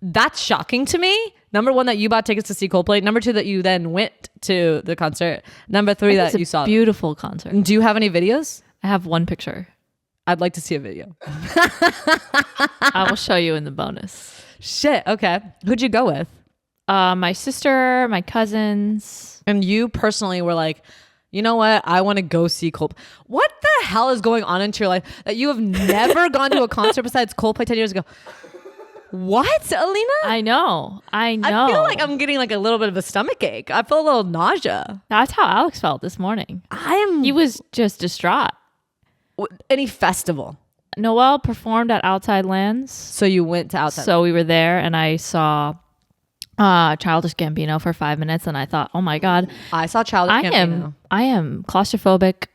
that's shocking to me. Number one, that you bought tickets to see Coldplay. Number two, that you then went to the concert. Number three, It's that a you saw. beautiful concert. Do you have any videos? I have one picture. I'd like to see a video. I will show you in the bonus. Shit. Okay. Who'd you go with? My sister, my cousins. And you personally were like, you know what? I want to go see Coldplay. What the hell is going on into your life that you have never gone to a concert besides Coldplay 10 years ago? What, Aleena? I know. I feel like I'm getting like a little bit of a stomach ache. I feel a little nausea. That's how Alex felt this morning. He was just distraught. Any festival. Noelle performed at Outside Lands. So you went to outside. So we were there and I saw Childish Gambino for 5 minutes and I thought, oh my God, I saw Childish Gambino. I am claustrophobic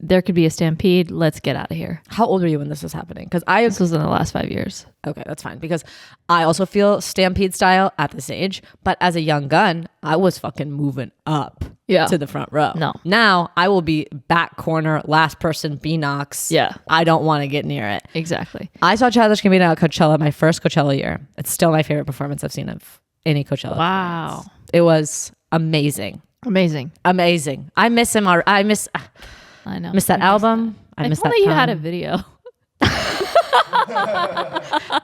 there could be a stampede. Let's get out of here. How old were you when this was happening? Because This was in the last 5 years. okay, that's fine. Because I also feel stampede style at this age. But as a young gun, I was fucking moving up to the front row. No. Now I will be back corner, last person, B-Knox. Yeah. I don't want to get near it. Exactly. I saw Childish Gambino at Coachella, my first Coachella year. It's still my favorite performance I've seen of any Coachella. Wow. Performance. It was amazing. Amazing. I miss him. I miss that album. I miss if that only you time. had a video.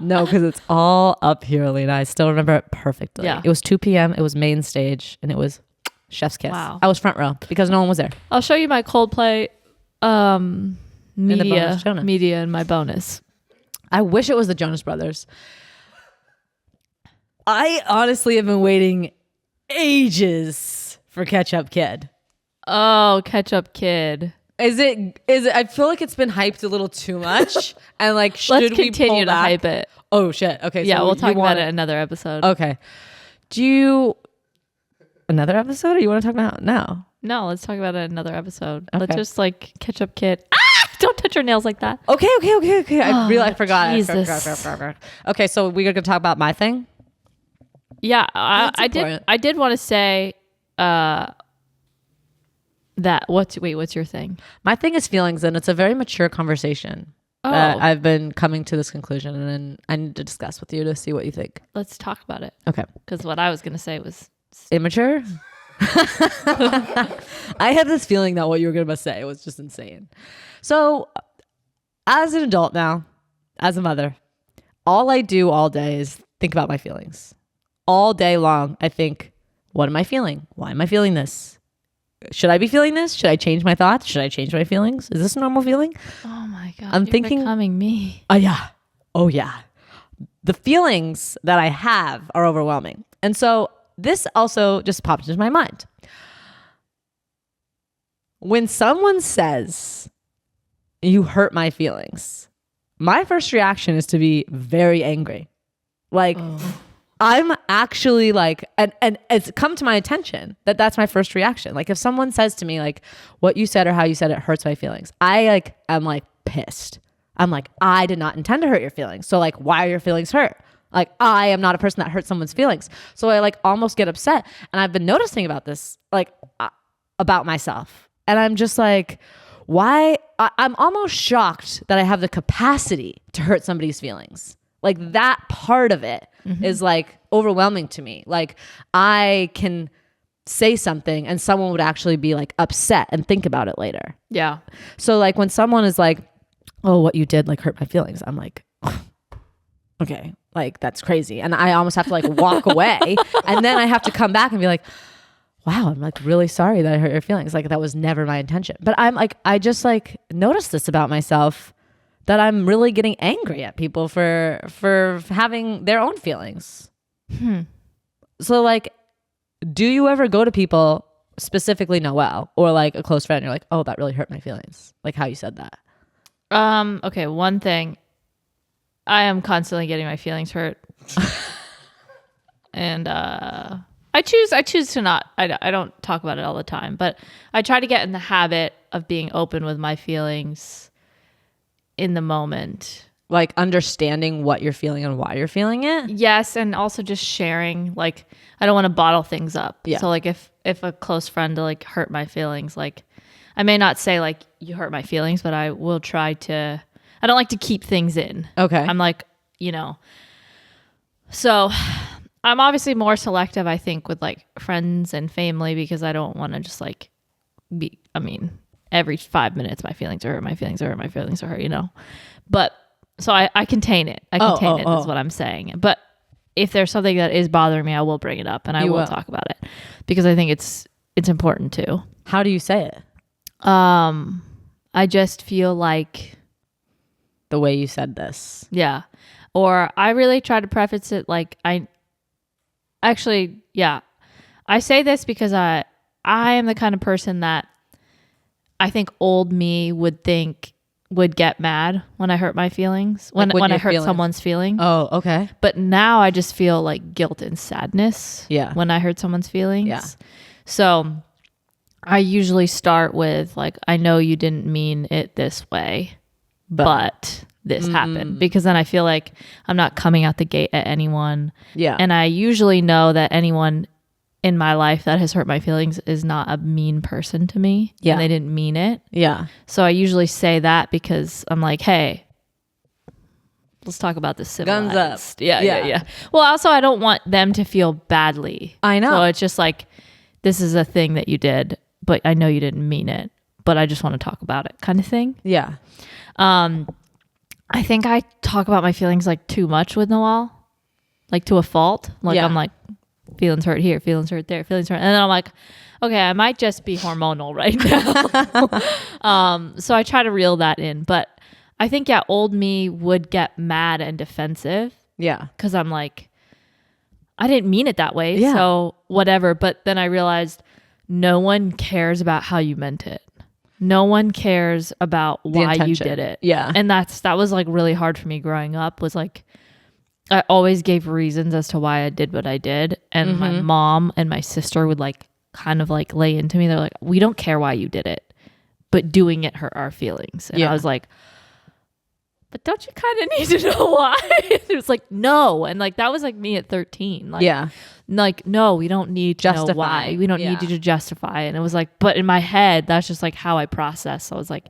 No, because it's all up here, Aleena. I still remember it perfectly. Yeah. It was 2 p.m. It was main stage, and it was chef's kiss. Wow. I was front row because no one was there. I'll show you my Coldplay bonus Jonas. media in my bonus. I wish it was the Jonas Brothers. I honestly have been waiting ages for Ketchup Kid. Oh, Ketchup Kid. Is it? I feel like it's been hyped a little too much, and like should Let's we continue pull to back? hype it. Oh shit. Okay. Yeah, so we'll talk you about wanna- it in another episode. Okay. Do you another episode, or you want to talk about now? No, let's talk about it in another episode. Okay. Let's just like Ketchup Kid. Don't touch your nails like that. Okay. I forgot. Jesus. Okay, so we're gonna talk about my thing. Yeah, That's I important. did want to say that what's your thing? My thing is feelings, and it's a very mature conversation. That I've been coming to this conclusion, and then I need to discuss with you to see what you think. Let's talk about it. Okay. Because what I was going to say was Immature? I had this feeling that what you were going to say was just insane. So, as an adult now, as a mother, all I do all day is think about my feelings. All day long, I think, what am I feeling? Why am I feeling this? Should I be feeling this? Should I change my thoughts? Should I change my feelings? Is this a normal feeling? oh my god, I'm you're thinking- becoming me. Yeah. Oh, yeah. The feelings that I have are overwhelming. And so this also just popped into my mind. When someone says, you hurt my feelings, my first reaction is to be very angry. Like, I'm actually like, and it's come to my attention that that's my first reaction. Like if someone says to me like what you said or how you said it hurts my feelings, I'm like pissed. I'm like, I did not intend to hurt your feelings. So like, why are your feelings hurt? Like I am not a person that hurts someone's feelings. So I like almost get upset. And I've been noticing about this, like about myself. And I'm just like, why? I'm almost shocked that I have the capacity to hurt somebody's feelings. Like that part of it is like overwhelming to me. Like I can say something and someone would actually be like upset and think about it later. Yeah. So like when someone is like, oh, what you did like hurt my feelings. I'm like, okay, like that's crazy. And I almost have to like walk away. And then I have to come back and be like, wow, I'm like really sorry that I hurt your feelings. Like that was never my intention. But I'm like, I just like noticed this about myself, that I'm really getting angry at people for having their own feelings. So like, do you ever go to people, specifically Noelle, or like a close friend, you're like, oh, that really hurt my feelings. Like how you said that. Okay, one thing. I am constantly getting my feelings hurt. And I choose to not. I don't talk about it all the time, but I try to get in the habit of being open with my feelings in the moment. Like understanding what you're feeling and why you're feeling it. Yes, and also just sharing. Like I don't want to bottle things up. Yeah. So like if a close friend like hurt my feelings, like I may not say like you hurt my feelings, but I will try to. I don't like to keep things in. Okay. I'm like, so I'm obviously more selective, I think, with like friends and family because I don't want to just like every 5 minutes my feelings are hurt, my feelings are hurt, my feelings are hurt, But so I contain it. I contain it is what I'm saying. But if there's something that is bothering me, I will bring it up and I will talk about it because I think it's important too. How do you say it? I just feel like The way you said this. yeah. Or I really try to preface it like I say this because I am the kind of person that I think old me would get mad when I hurt my feelings, when I hurt someone's feelings. Oh, okay. But now I just feel like guilt and sadness Yeah. when I hurt someone's feelings. Yeah. So I usually start with like, I know you didn't mean it this way, but this happened, because then I feel like I'm not coming out the gate at anyone. Yeah. And I usually know that anyone in my life that has hurt my feelings is not a mean person to me. Yeah. And they didn't mean it. Yeah. So I usually say that because I'm like, hey, let's talk about this civilized. Guns up. Yeah. Well, also, I don't want them to feel badly. I know. So it's just like, this is a thing that you did, but I know you didn't mean it, but I just want to talk about it, kind of thing. Yeah. I think I talk about my feelings like too much with Noelle, like to a fault. Like Yeah. I'm like, feelings hurt here, feelings hurt there, feelings hurt. And then I'm like, okay, I might just be hormonal right now. So I try to reel that in. But I think, yeah, old me would get mad and defensive Yeah. because I'm like, I didn't mean it that way. Yeah. So whatever. But then I realized no one cares about how you meant it. No one cares about why you intention. did it. Yeah. And that was like really hard for me growing up, was like, I always gave reasons as to why I did what I did. And my mom and my sister would like kind of like lay into me. They're like, we don't care why you did it, but doing it hurt our feelings. And I was like, but don't you kind of need to know why? It was like, no. And like, that was like me at 13. Like, Yeah. like, no, we don't need to know Justify. why. We don't need you to justify. And it was like, but in my head, that's just like how I process. So I was like,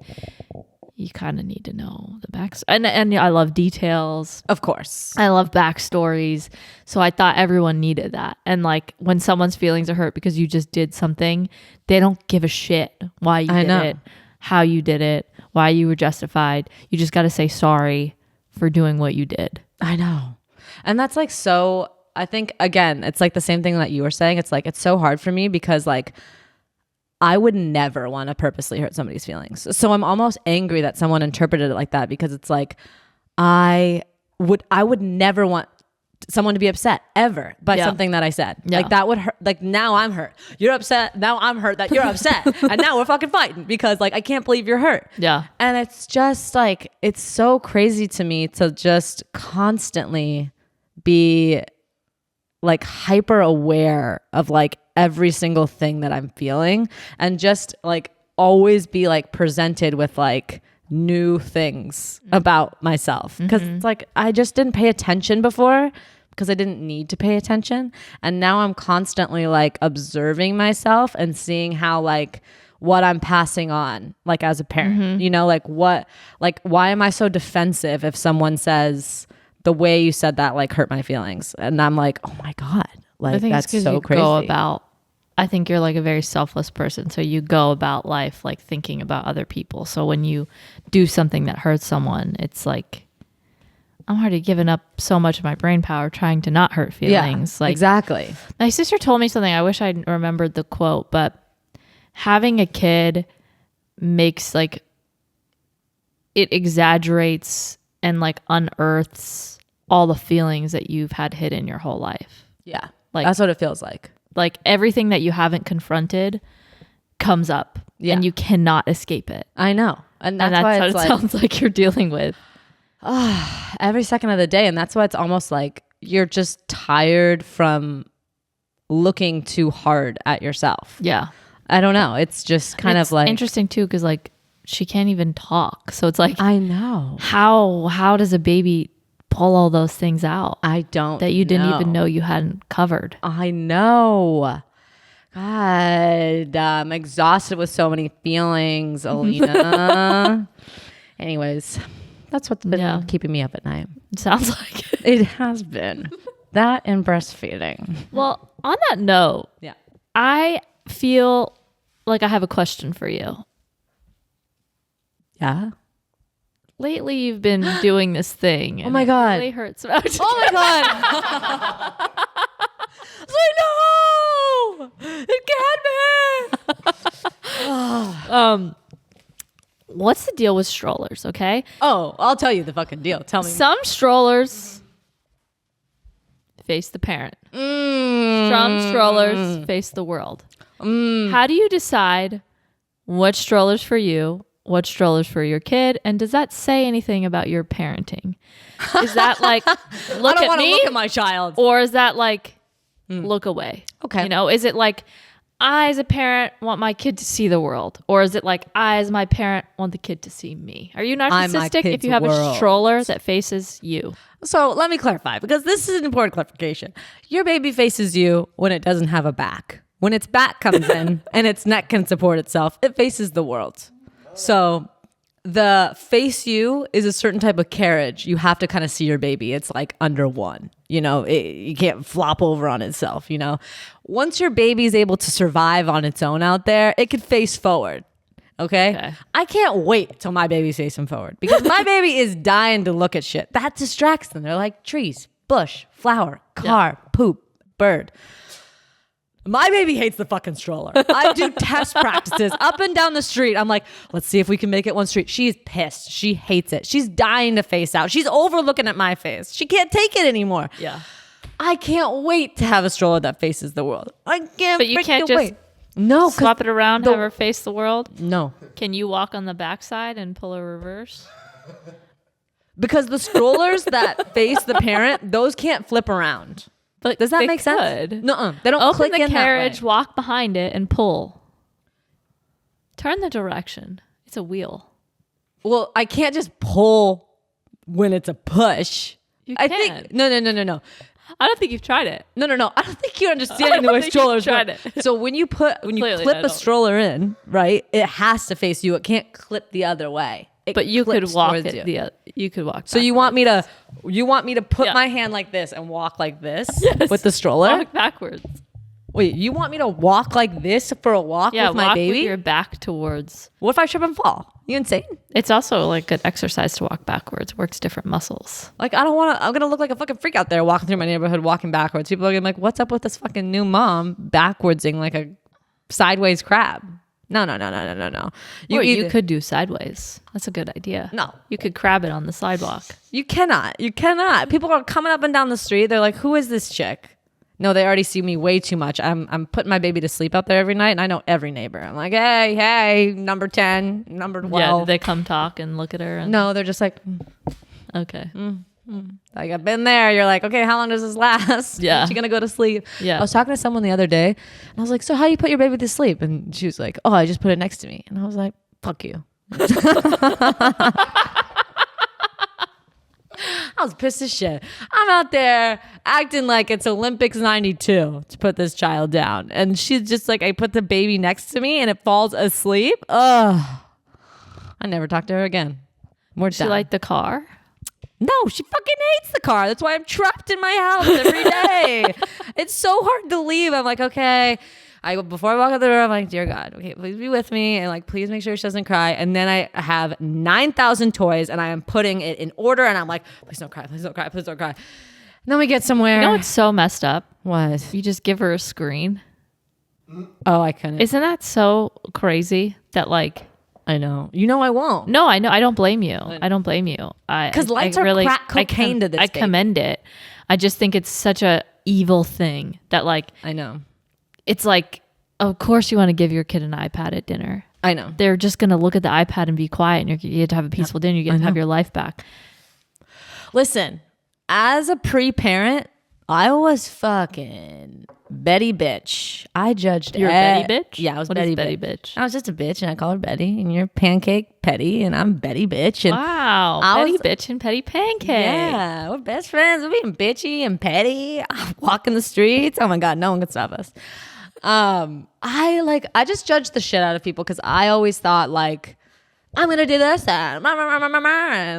you kind of need to know the backstory. And I love details. Of course. I love backstories. So I thought everyone needed that. And like when someone's feelings are hurt because you just did something, they don't give a shit why you did it, how you did it, why you were justified. You just got to say sorry for doing what you did. I know. And that's like, so I think, again, it's like the same thing that you were saying. It's like, it's so hard for me because like, I would never want to purposely hurt somebody's feelings. So I'm almost angry that someone interpreted it like that, because it's like, I would never want someone to be upset ever by something that I said. Yeah. Like that would hurt. Like now I'm hurt. You're upset. Now I'm hurt that you're upset. And now we're fucking fighting because like, I can't believe you're hurt. Yeah. And it's just like, it's so crazy to me to just constantly be like hyper aware of like every single thing that I'm feeling, and just like always be like presented with like new things about myself, because it's like I just didn't pay attention before because I didn't need to pay attention, and now I'm constantly like observing myself and seeing how like what I'm passing on like as a parent, you know, like what, like why am I so defensive if someone says the way you said that like hurt my feelings, and I'm like, oh my god, like I think that's it's so you crazy. go about, I think you're like a very selfless person. So you go about life like thinking about other people. So when you do something that hurts someone, it's like, I'm already giving up so much of my brain power trying to not hurt feelings. Like exactly. my sister told me something. I wish I remembered the quote, but having a kid makes like, it exaggerates and like unearths all the feelings that you've had hidden your whole life. Yeah, Like- that's what it feels like. Like everything that you haven't confronted comes up, and you cannot escape it. I know, and that's And why what it's it like sounds like you're dealing with. every second of the day, and that's why it's almost like you're just tired from looking too hard at yourself. Yeah. I don't know. It's just kind It's of like interesting too, because like she can't even talk. So it's like, I know. how does a baby pull all those things out I don't that you didn't even know you hadn't covered? I know. God, I'm exhausted with so many feelings, Aleena. Anyways, that's what's been keeping me up at night. It sounds like it. It has been that and breastfeeding. Well, on that note, Yeah. I feel like I have a question for you. Yeah. Lately, you've been doing this thing. Oh my God. It really hurts. Oh Oh my God. No! It can't be! What's the deal with strollers, okay? Oh, I'll tell you the fucking deal. Tell me. Some strollers face the parent. Some strollers face the world. How do you decide what strollers for you, what strollers for your kid, and does that say anything about your parenting? Is that like, look I don't at want to me, look at my child. or is that like, look away? Okay. You know, is it like, I as a parent want my kid to see the world? Or is it like I as my parent want the kid to see me? Are you I'm my narcissistic if kid's you have a world. stroller that faces you? So let me clarify, because this is an important clarification. Your baby faces you when it doesn't have a back. When its back comes in and its neck can support itself, it faces the world. So the face you is a certain type of carriage. You have to kind of see your baby. It's like under one, you can't flop over on itself, Once your baby is able to survive on its own out there, it could face forward. Okay? I can't wait till my baby's facing forward because my baby is dying to look at shit. That distracts them. They're like trees, bush, flower, car, poop, bird. My baby hates the fucking stroller. I do test practices up and down the street. I'm like, let's see if we can make it one street. She's pissed. She hates it. She's dying to face out. She's over looking at my face. She can't take it anymore. Yeah. I can't wait to have a stroller that faces the world. I can't. But you can't just wait. No, swap it around, have her face the world. No, Can you walk on the backside and pull a reverse? because the strollers that face the parent, those can't flip around. But Does that they make sense? could. No, they don't Open click the in carriage, that way. walk behind it, and pull. Turn the direction. It's a wheel. Well, I can't just pull when it's a push. You I can. think no. I don't think you've tried it. No. I don't think you're understanding the way think strollers you've tried work. it. So when you clip Clearly, I a don't. stroller in, right, it has to face you. It can't clip the other way. It But you could clips walk towards it. you. You could walk. So you want me to put Yeah. my hand like this and walk like this Yes. with the stroller? walk backwards. Wait, you want me to walk like this for a walk Yeah, with my walk baby? with your back towards. What if I trip and fall? You insane? It's also like good exercise to walk backwards. Works different muscles. Like, I don't want to, I'm going to look like a fucking freak out there walking through my neighborhood, walking backwards. People are going to be like, what's up with this fucking new mom backwardsing like a sideways crab? No. You could do sideways. That's a good idea. No. You could crab it on the sidewalk. You cannot. People are coming up and down the street. They're like, who is this chick? No, they already see me way too much. I'm putting my baby to sleep out there every night, and I know every neighbor. I'm like, hey, number 10, number 12. Yeah, they come talk and look at her. And, No, they're just like, Okay. like, I've been there. You're like, okay, how long does this last? Yeah. She's gonna go to sleep. Yeah. I was talking to someone the other day, and I was like, so how you put your baby to sleep? And she was like, oh, I just put it next to me. And I was like, fuck you. I was pissed as shit. I'm out there acting like it's Olympics 92 to put this child down. And she's just like, I put the baby next to me and it falls asleep. Ugh. I never talked to her again. More She done. liked the car. No, she fucking hates the car. That's why I'm trapped in my house every day. It's so hard to leave. I'm like, okay. Before I walk out the door, I'm like, dear God, okay, please be with me. And like, please make sure she doesn't cry. And then I have 9,000 toys and I am putting it in order. And I'm like, please don't cry, please don't cry, please don't cry. And then we get somewhere. You know what's so messed up? What? You just give her a screen. Oh, I couldn't. Isn't that so crazy that like, I know. You know I won't. no, I know. I don't blame you. I don't blame you. 'Cause lights are crack cocaine to this I baby. commend it. I just think it's such a evil thing that like, I know. it's like, of course you want to give your kid an iPad at dinner. I know. They're just going to look at the iPad and be quiet and you get to have a peaceful dinner. You get to have your life back. Listen, as a pre-parent, I was fucking Betty bitch. I judged. You're a Betty bitch? Yeah, I was What Betty is Betty bitch. bitch? I was just a bitch, and I call her Betty, and you're Pancake Petty, and I'm Betty bitch. And Wow. I Petty was- bitch and petty pancake. yeah, we're best friends. We're being bitchy and petty. I'm walking the streets. Oh my God, no one can stop us. I just judged the shit out of people because I always thought like, I'm gonna do this and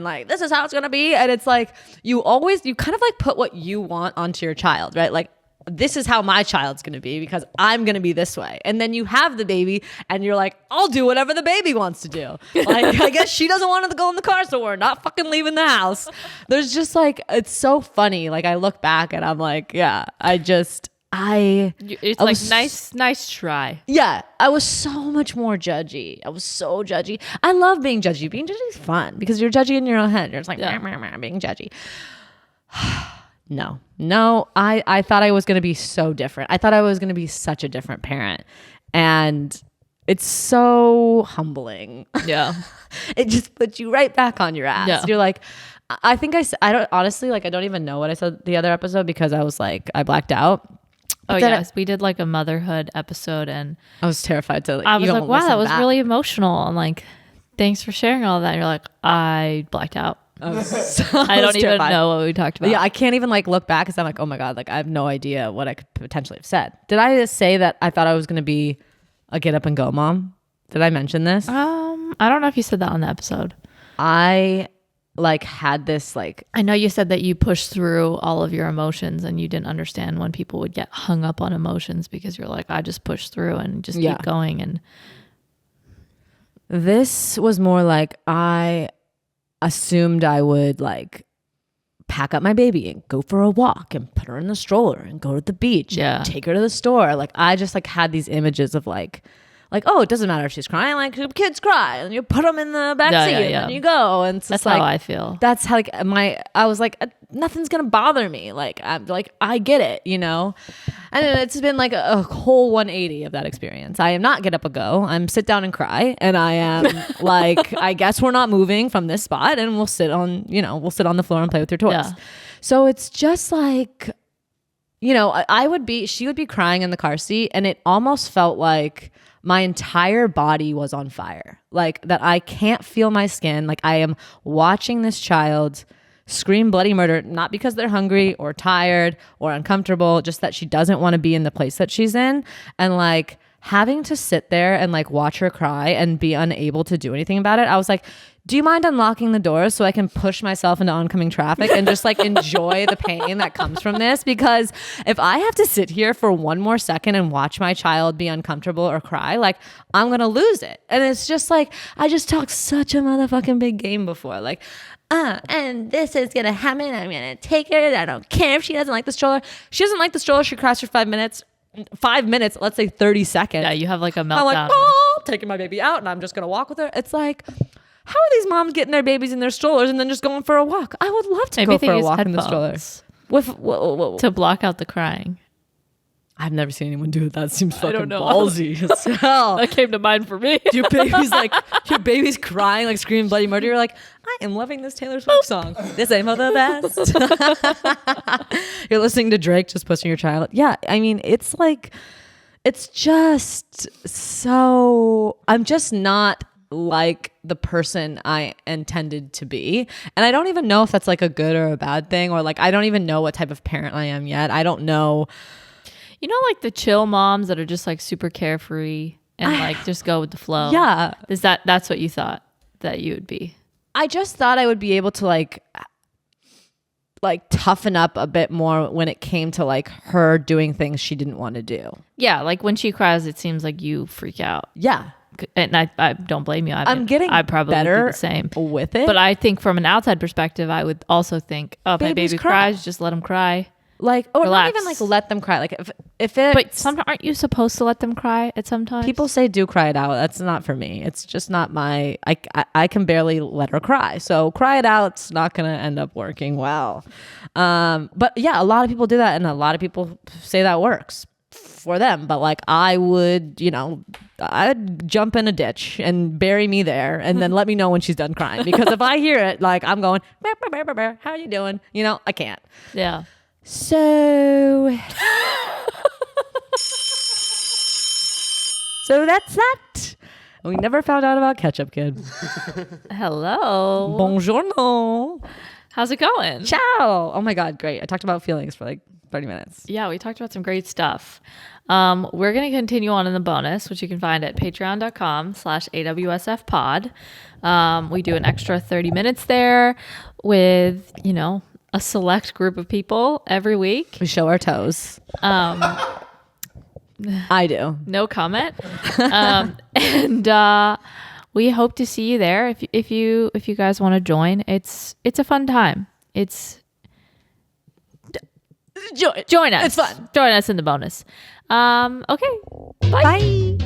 like this is how it's gonna be. And it's like you kind of like put what you want onto your child, right? Like this is how my child's gonna be because I'm gonna be this way. And then you have the baby and you're like, I'll do whatever the baby wants to do. Like I guess she doesn't want to go in the car, so we're not fucking leaving the house. There's just like it's so funny. Like I look back and I'm like, yeah, It's I like was- nice try. yeah, I was so much more judgy. I was so judgy. I love being judgy. Being judgy is fun because you're judgy in your own head. You're just like, being judgy. No. I thought I was going to be so different. I thought I was going to be such a different parent. And it's so humbling. Yeah. It just puts you right back on your ass. Yeah. You're like, I don't honestly, like, I don't even know what I said the other episode because I was like, I blacked out. Oh Then yes, we did like a motherhood episode, and I was terrified to. I was even like, wow, listen that was back. really emotional. I'm like, thanks for sharing all that. And you're like, I blacked out. I was I don't even terrified. know what we talked about. Yeah, I can't even like look back because I'm like, oh my God, like I have no idea what I could potentially have said. Did I just say that I thought I was going to be a get up and go mom? Did I mention this? I don't know if you said that on the episode. I like had this like, I know you said that you pushed through all of your emotions and you didn't understand when people would get hung up on emotions because you're like, I just pushed through and just Yeah. keep going. And this was more like I assumed I would like pack up my baby and go for a walk and put her in the stroller and go to the beach Yeah. and take her to the store. Like I just like had these images of like, oh, it doesn't matter if she's crying. Like kids cry and you put them in the back Yeah, seat yeah, and yeah. then you go. And it's that's just like, how I feel. that's how like I was like, nothing's going to bother me. Like I'm like, I get it, you know? And it's been like a whole 180 of that experience. I am not get up and go. I'm sit down and cry. And I am like, I guess we're not moving from this spot and we'll sit on the floor and play with your toys. Yeah. So it's just like, you know, she would be crying in the car seat and it almost felt like my entire body was on fire. Like that I can't feel my skin. Like I am watching this child scream bloody murder, not because they're hungry or tired or uncomfortable, just that she doesn't want to be in the place that she's in. And like having to sit there and like watch her cry and be unable to do anything about it. I was like, do you mind unlocking the doors so I can push myself into oncoming traffic and just like enjoy the pain that comes from this? Because if I have to sit here for one more second and watch my child be uncomfortable or cry, like I'm going to lose it. And it's just like, I just talked such a motherfucking big game before. Like, and this is going to happen. I'm going to take her. I don't care if she doesn't like the stroller. She doesn't like the stroller. She cries for 5 minutes. 5 minutes, let's say 30 seconds. Yeah, you have like a meltdown. I'm like, oh, taking my baby out and I'm just going to walk with her. It's like, how are these moms getting their babies in their strollers and then just going for a walk? I would love to Maybe go they for a use walk in the stroller. headphones To to block out the crying. I've never seen anyone do it. That seems I fucking don't know. ballsy as hell. That came to mind for me. your baby's crying, like screaming bloody murder. You're like, I am loving this Taylor Swift song. This ain't for the best. You're listening to Drake, just pushing your child. Yeah, I mean, it's like, it's just so, I'm just not like the person I intended to be. And I don't even know if that's like a good or a bad thing, or like, I don't even know what type of parent I am yet. I don't know. You know, like the chill moms that are just like super carefree and like just go with the flow. Yeah. That's what you thought that you would be? I just thought I would be able to like toughen up a bit more when it came to like her doing things she didn't want to do. Yeah, like when she cries, it seems like you freak out. Yeah. And I don't blame you. I probably better do the same with it. But I think from an outside perspective, I would also think, oh, if my Babies baby cry. cries, just let him cry. Like, or Relax. not even like let them cry. Like if it, But sometimes aren't you supposed to let them cry at some times? people say do cry it out. That's not for me. It's just not my, I can barely let her cry. So cry it out's not going to end up working well. But yeah, a lot of people do that. And a lot of people say that works for them. But like I would, I'd jump in a ditch and bury me there and then let me know when she's done crying. Because if I hear it, like I'm going, "Bear, bear, bear, bear, how are you doing?" I can't. Yeah. So that's that. We never found out about Ketchup Kid. Hello. Buongiorno. How's it going? Ciao. Oh my God, great. I talked about feelings for like 30 minutes. Yeah, we talked about some great stuff. We're going to continue on in the bonus, which you can find at patreon.com/AWSF pod. We do an extra 30 minutes there with, a select group of people every week. We show our toes. I do. No comment. And we hope to see you there. If you guys want to join, it's a fun time. Join us. It's fun. Join us in the bonus. Okay. Bye. Bye.